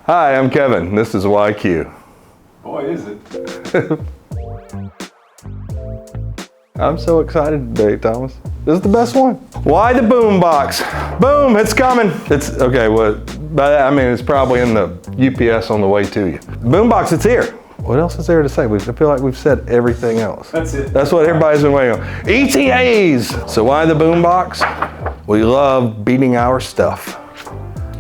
Hi, I'm Kevin. This is YQ. Boy, is it. I'm so excited today, Thomas. This is the best one. Why the Boombox? Boom, it's coming. It's, okay, well, by that I mean it's probably in the UPS on the way to you. Boombox, it's here. What else is there to say? I feel like we've said everything else. That's it. That's what everybody's been waiting on. ETAs! So why the Boombox? We love beating our stuff.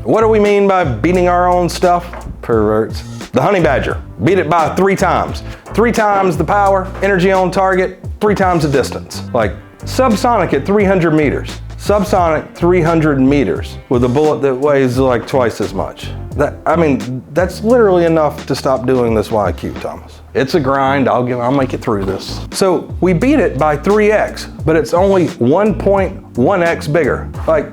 What do we mean by beating our own stuff? Perverts. The Honey Badger. Beat it by 3 times. 3 times the power, energy on target, 3 times the distance. Like subsonic at 300 meters. Subsonic 300 meters with a bullet that weighs like twice as much. That's literally enough to stop doing this YQ, Thomas. It's a grind, I'll make it through this. So we beat it by 3x, but it's only 1.1x bigger. Like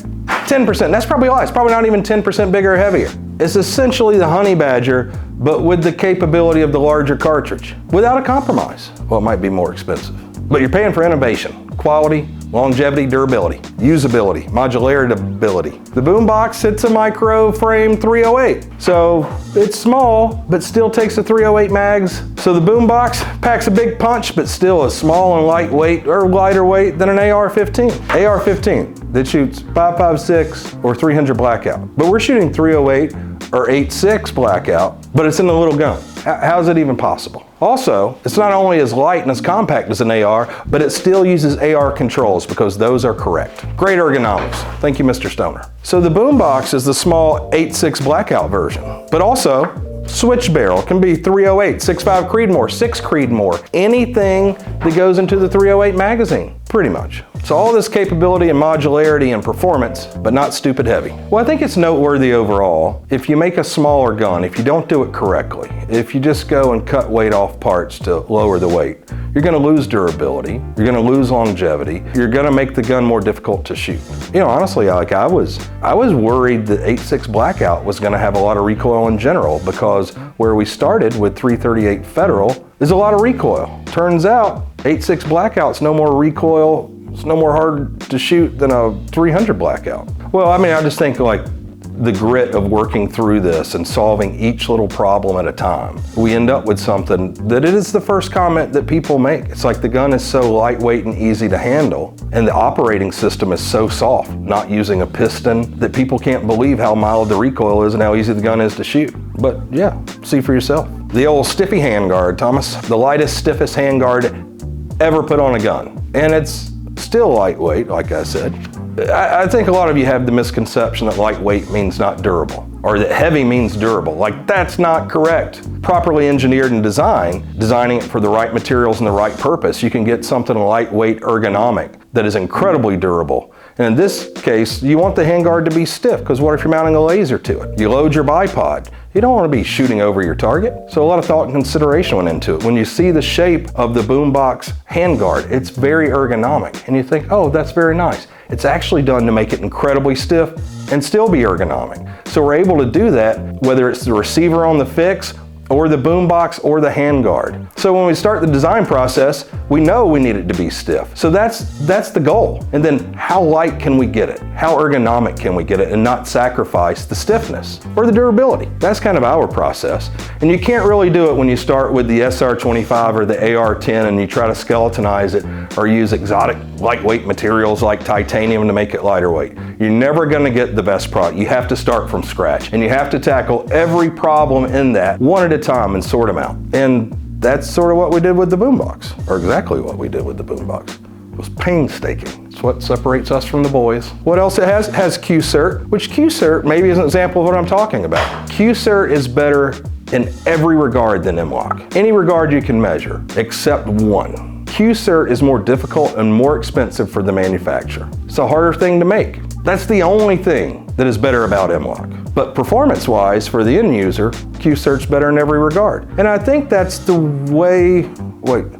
10%, that's probably less, probably not even 10% bigger or heavier. It's essentially the Honey Badger, but with the capability of the larger cartridge, without a compromise. Well, it might be more expensive, but you're paying for innovation, quality, longevity, durability, usability, modularability. The Boombox hits a micro frame 308. So it's small, but still takes a 308 mags. So the Boombox packs a big punch, but still is small and lightweight, or lighter weight than an AR-15. AR-15 that shoots 5.56 or 300 blackout. But we're shooting 308 or 8.6 blackout, but it's in a little gun. How is it even possible? Also, it's not only as light and as compact as an AR, but it still uses AR controls because those are correct. Great ergonomics. Thank you, Mr. Stoner. So the Boombox is the small 8.6 blackout version, but also switch barrel can be 308, 6.5 Creedmoor, 6 Creedmoor, anything that goes into the 308 magazine, pretty much. So all this capability and modularity and performance, but not stupid heavy. Well, I think it's noteworthy overall, if you make a smaller gun, if you don't do it correctly, if you just go and cut weight off parts to lower the weight, you're gonna lose durability, you're gonna lose longevity, you're gonna make the gun more difficult to shoot. You know, honestly, like I was worried that 8.6 Blackout was gonna have a lot of recoil in general because where we started with 338 Federal is a lot of recoil. Turns out 8.6 Blackout's no more recoil, it's no more hard to shoot than a 300 Blackout. Well, I mean, I just think like the grit of working through this and solving each little problem at a time, we end up with something that it is the first comment that people make. It's like the gun is so lightweight and easy to handle, and the operating system is so soft, not using a piston, that people can't believe how mild the recoil is and how easy the gun is to shoot. But yeah, see for yourself. The old stiffy handguard, Thomas, the lightest, stiffest handguard ever put on a gun. And it's still lightweight, like I said. I think a lot of you have the misconception that lightweight means not durable, or that heavy means durable. Like, that's not correct. Properly engineered and designing it for the right materials and the right purpose, you can get something lightweight, ergonomic, that is incredibly durable. And in this case, you want the handguard to be stiff, because what if you're mounting a laser to it? You load your bipod. You don't want to be shooting over your target. So a lot of thought and consideration went into it. When you see the shape of the Boombox handguard, it's very ergonomic. And you think, oh, that's very nice. It's actually done to make it incredibly stiff and still be ergonomic. So we're able to do that, whether it's the receiver on the fix, or the Boombox, or the handguard. So when we start the design process, we know we need it to be stiff. So that's the goal. And then how light can we get it? How ergonomic can we get it and not sacrifice the stiffness or the durability? That's kind of our process. And you can't really do it when you start with the SR25 or the AR10 and you try to skeletonize it or use exotic lightweight materials like titanium to make it lighter weight. You're never gonna get the best product. You have to start from scratch, and you have to tackle every problem in that one at a time and sort them out. And that's sort of what we did with the Boombox, or exactly what we did with the Boombox. It was painstaking. It's what separates us from the boys. What else it has? It has Qert, which Qert maybe is an example of what I'm talking about. Qert is better in every regard than M-LOK. Any regard you can measure, except one. Qert is more difficult and more expensive for the manufacturer. It's a harder thing to make. That's the only thing that is better about M-LOK. But performance-wise, for the end user, Qert's better in every regard. And I think that's the way,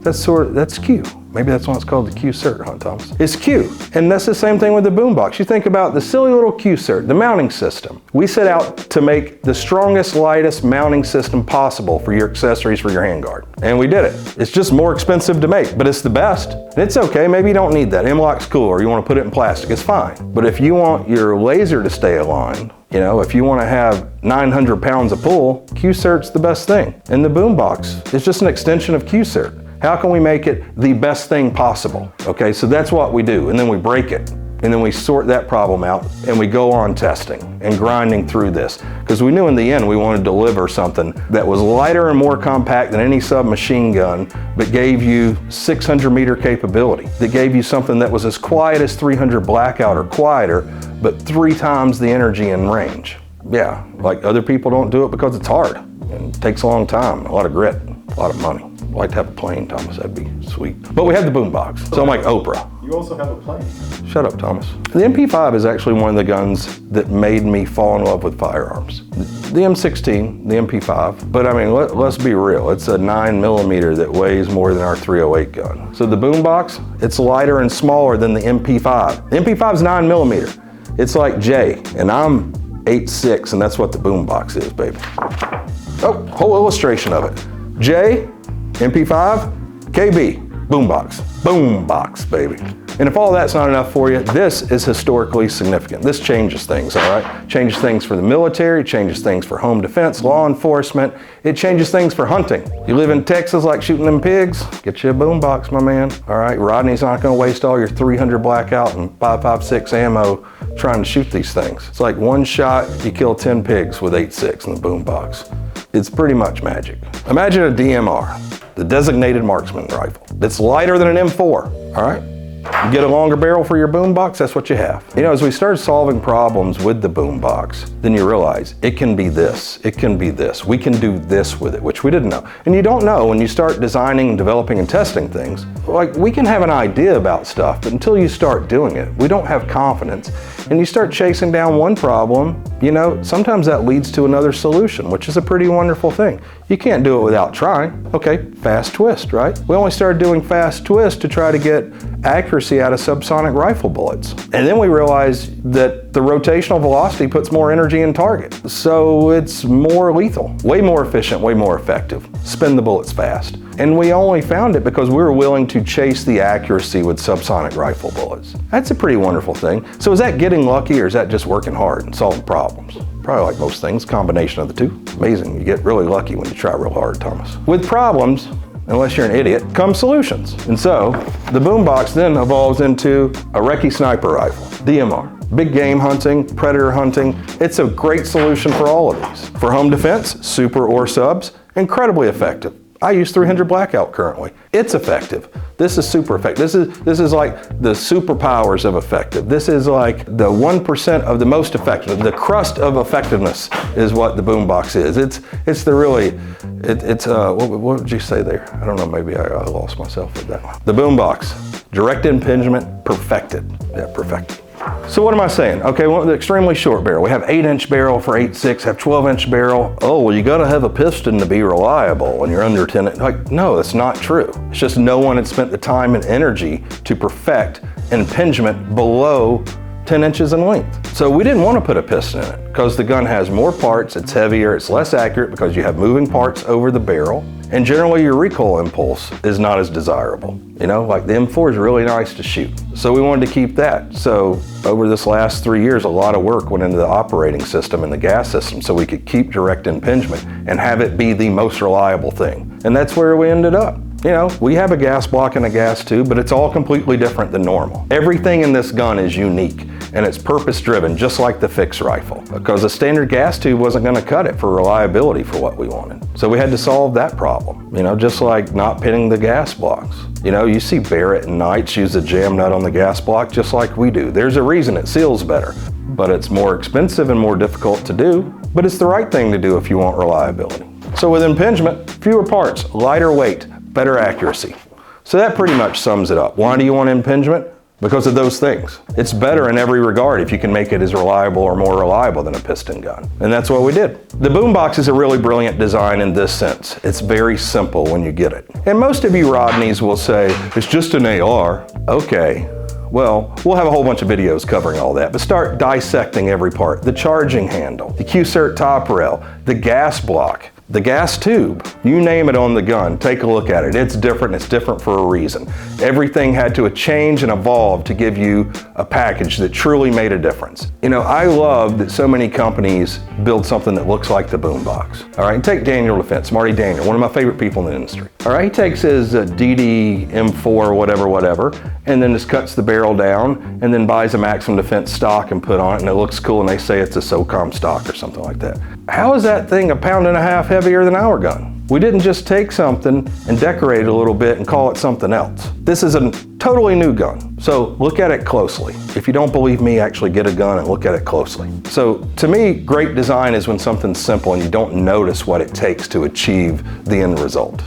that's Q. Maybe that's why it's called the Qert, huh, Thomas? It's Q, and that's the same thing with the Boombox. You think about the silly little Qert, the mounting system. We set out to make the strongest, lightest mounting system possible for your accessories for your handguard. And we did it. It's just more expensive to make, but it's the best. And it's okay, maybe you don't need that. M-LOK's cool, or you want to put it in plastic, it's fine. But if you want your laser to stay aligned, You know, if you want to have 900 pounds of pull, Qert's the best thing. And the Boombox is just an extension of Qert. How can we make it the best thing possible? Okay, so that's what we do, and then we break it. And then we sort that problem out, and we go on testing and grinding through this. Because we knew in the end we wanted to deliver something that was lighter and more compact than any submachine gun, but gave you 600 meter capability. That gave you something that was as quiet as 300 blackout or quieter, but 3 times the energy and range. Yeah, like other people don't do it because it's hard. And it takes a long time, a lot of grit, a lot of money. I'd like to have a plane, Thomas, that'd be sweet. But we have the Boombox, so I'm like Oprah. You also have a plane. Shut up, Thomas. The MP5 is actually one of the guns that made me fall in love with firearms. The M16, the MP5, but I mean, let's be real. It's a 9mm that weighs more than our .308 gun. So the Boombox, it's lighter and smaller than the MP5. The MP5's 9mm. It's like Jay, and I'm 8'6", and that's what the Boombox is, baby. Oh, whole illustration of it. Jay, MP5, KB, Boombox. Boombox, baby. And if all that's not enough for you, this is historically significant. This changes things, all right? Changes things for the military, changes things for home defense, law enforcement. It changes things for hunting. You live in Texas like shooting them pigs, get you a Boombox, my man. All right, Rodney's not gonna waste all your 300 blackout and 5.56 ammo trying to shoot these things. It's like one shot, you kill 10 pigs with 8.6 in the Boombox. It's pretty much magic. Imagine a DMR, the designated marksman rifle. It's lighter than an M4, all right? You get a longer barrel for your Boombox, that's what you have. You know, as we started solving problems with the Boombox, then you realize it can be this, it can be this. We can do this with it, which we didn't know. And you don't know when you start designing, developing, and testing things. Like, we can have an idea about stuff, but until you start doing it, we don't have confidence. And you start chasing down one problem, you know, sometimes that leads to another solution, which is a pretty wonderful thing. You can't do it without trying. Okay, fast twist, right? We only started doing fast twist to try to get accuracy out of subsonic rifle bullets. And then we realized that the rotational velocity puts more energy in target. So it's more lethal, way more efficient, way more effective. Spin the bullets fast. And we only found it because we were willing to chase the accuracy with subsonic rifle bullets. That's a pretty wonderful thing. So is that getting lucky, or is that just working hard and solving problems? Probably like most things, combination of the two. Amazing, you get really lucky when you try real hard, Thomas. With problems, unless you're an idiot, come solutions. And so the Boombox then evolves into a recce sniper rifle, DMR. Big game hunting, predator hunting. It's a great solution for all of these. For home defense, super or subs, incredibly effective. I use 300 blackout currently. It's effective. This is super effective. This is like the superpowers of effective. This is like the 1% of the most effective. The crust of effectiveness is what the Boombox is. It's the really, what would you say there? I don't know, maybe I lost myself with that one. The Boombox, direct impingement, perfected. Yeah, perfected. So what am I saying? Okay, well, the extremely short barrel. We have 8-inch barrel for 8.6, have 12-inch barrel. Oh, well, you gotta have a piston to be reliable when you're under 10. Like, no, that's not true. It's just no one had spent the time and energy to perfect impingement below 10 inches in length. So we didn't want to put a piston in it because the gun has more parts, it's heavier, it's less accurate because you have moving parts over the barrel. And generally your recoil impulse is not as desirable. You know, like the M4 is really nice to shoot. So we wanted to keep that. So over this last 3 years, a lot of work went into the operating system and the gas system so we could keep direct impingement and have it be the most reliable thing. And that's where we ended up. You know, we have a gas block and a gas tube, but it's all completely different than normal. Everything in this gun is unique and it's purpose driven, just like the fixed rifle, because a standard gas tube wasn't going to cut it for reliability for what we wanted. So we had to solve that problem, you know, just like not pinning the gas blocks. You know, you see Barrett and Knights use a jam nut on the gas block just like we do. There's a reason it seals better, but it's more expensive and more difficult to do, but it's the right thing to do if you want reliability. So with impingement, fewer parts, lighter weight, better accuracy. So that pretty much sums it up. Why do you want impingement? Because of those things. It's better in every regard if you can make it as reliable or more reliable than a piston gun. And that's what we did. The Boombox is a really brilliant design in this sense. It's very simple when you get it. And most of you Rodneys will say, it's just an AR. Okay. Well, we'll have a whole bunch of videos covering all that, but start dissecting every part. The charging handle, the Qert top rail, the gas block, The gas tube, you name it on the gun, take a look at it. It's different for a reason. Everything had to change and evolve to give you a package that truly made a difference. You know, I love that so many companies build something that looks like the Boombox. All right, take Daniel Defense, Marty Daniel, one of my favorite people in the industry. All right, he takes his DD M4 whatever, and then just cuts the barrel down and then buys a Maximum Defense stock and put on it, and it looks cool, and they say it's a SOCOM stock or something like that. How is that thing 1.5 pounds heavier than our gun? We didn't just take something and decorate it a little bit and call it something else. This is a totally new gun, so look at it closely. If you don't believe me, actually get a gun and look at it closely. So to me, great design is when something's simple and you don't notice what it takes to achieve the end result.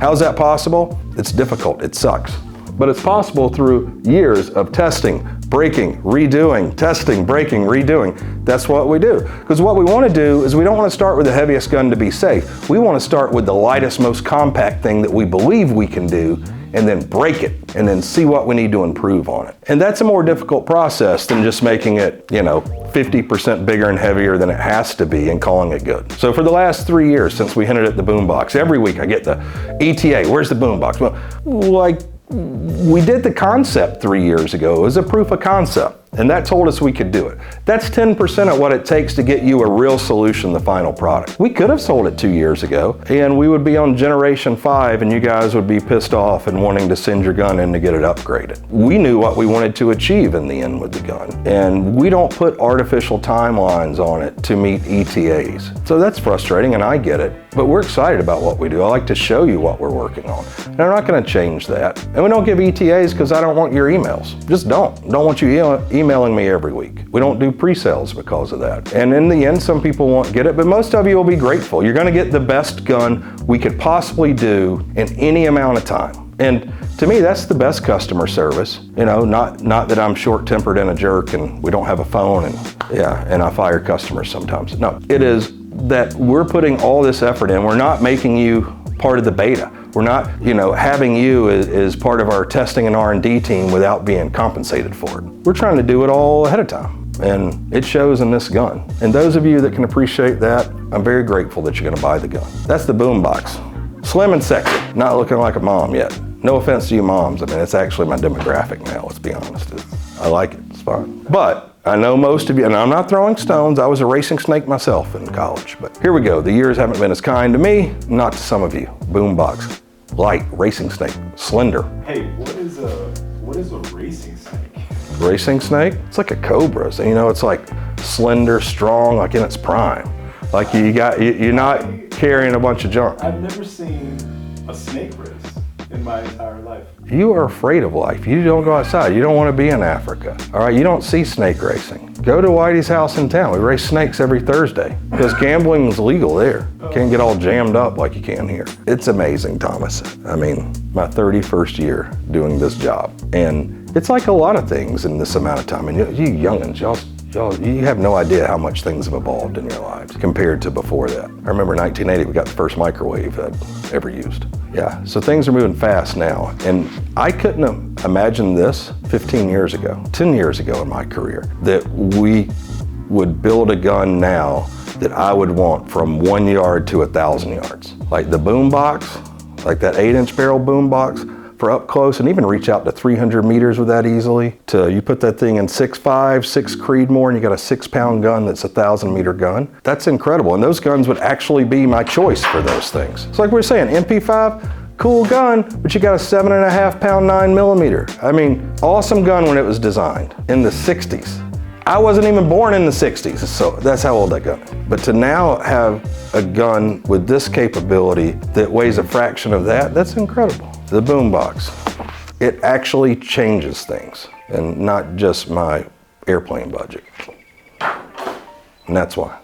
How is that possible? It's difficult, it sucks. But it's possible through years of testing, breaking, redoing, testing, breaking, redoing. That's what we do. Because what we want to do is we don't want to start with the heaviest gun to be safe. We want to start with the lightest, most compact thing that we believe we can do, and then break it, and then see what we need to improve on it. And that's a more difficult process than just making it, 50% bigger and heavier than it has to be and calling it good. So for the last 3 years since we hinted at the Boombox, every week I get the ETA, where's the Boombox? Well, we did the concept 3 years ago. It was a proof of concept, and that told us we could do it. That's 10% of what it takes to get you a real solution, the final product. We could have sold it 2 years ago, and we would be on generation 5, and you guys would be pissed off and wanting to send your gun in to get it upgraded. We knew what we wanted to achieve in the end with the gun, and we don't put artificial timelines on it to meet ETAs. So that's frustrating, and I get it, but we're excited about what we do. I like to show you what we're working on, and I'm not going to change that. And we don't give ETAs because I don't want your emails. Just don't want you emailing me every week. We don't do pre-sales because of that. And in the end, some people won't get it, but most of you will be grateful. You're going to get the best gun we could possibly do in any amount of time. And to me, that's the best customer service. Not that I'm short-tempered and a jerk and we don't have a phone and I fire customers sometimes. No, it is that we're putting all this effort in. We're not making you part of the beta. We're not, having you as part of our testing and R&D team without being compensated for it. We're trying to do it all ahead of time, and it shows in this gun. And those of you that can appreciate that, I'm very grateful that you're gonna buy the gun. That's the Boombox. Slim and sexy, not looking like a mom yet. No offense to you moms, it's actually my demographic now, let's be honest. I like it, it's fun. But I know most of you, and I'm not throwing stones, I was a racing snake myself in college, but here we go. The years haven't been as kind to me, not to some of you. Boombox, light, racing snake, slender. Hey, what is a racing snake? Racing snake? It's like a cobra, so it's like slender, strong, like in its prime. Like you're not carrying a bunch of junk. I've never seen a snake race in my entire life. You are afraid of life. You don't go outside. You don't want to be in Africa. All right, you don't see snake racing. Go to Whitey's house in town. We race snakes every Thursday because gambling is legal there. Can't get all jammed up like you can here. It's amazing, Thomas. My 31st year doing this job. And it's like a lot of things in this amount of time. And you youngins, you have no idea how much things have evolved in your lives compared to before that. I remember 1980, we got the first microwave I'd ever used. Yeah, so things are moving fast now. And I couldn't have imagined this 15 years ago, 10 years ago in my career, that we would build a gun now that I would want from 1 yard to 1,000 yards. Like the Boombox, like that 8-inch barrel Boombox, for up close, and even reach out to 300 meters with that easily. You put that thing in 6.5, 6 Creedmoor, and you got a 6-pound gun that's a 1,000-meter gun. That's incredible, and those guns would actually be my choice for those things. It's like we were saying, MP5, cool gun, but you got a 7.5-pound 9mm. Awesome gun when it was designed in the 60s. I wasn't even born in the 60s, so that's how old that gun is. But to now have a gun with this capability that weighs a fraction of that, that's incredible. The Boombox, it actually changes things, and not just my airplane budget. And that's why.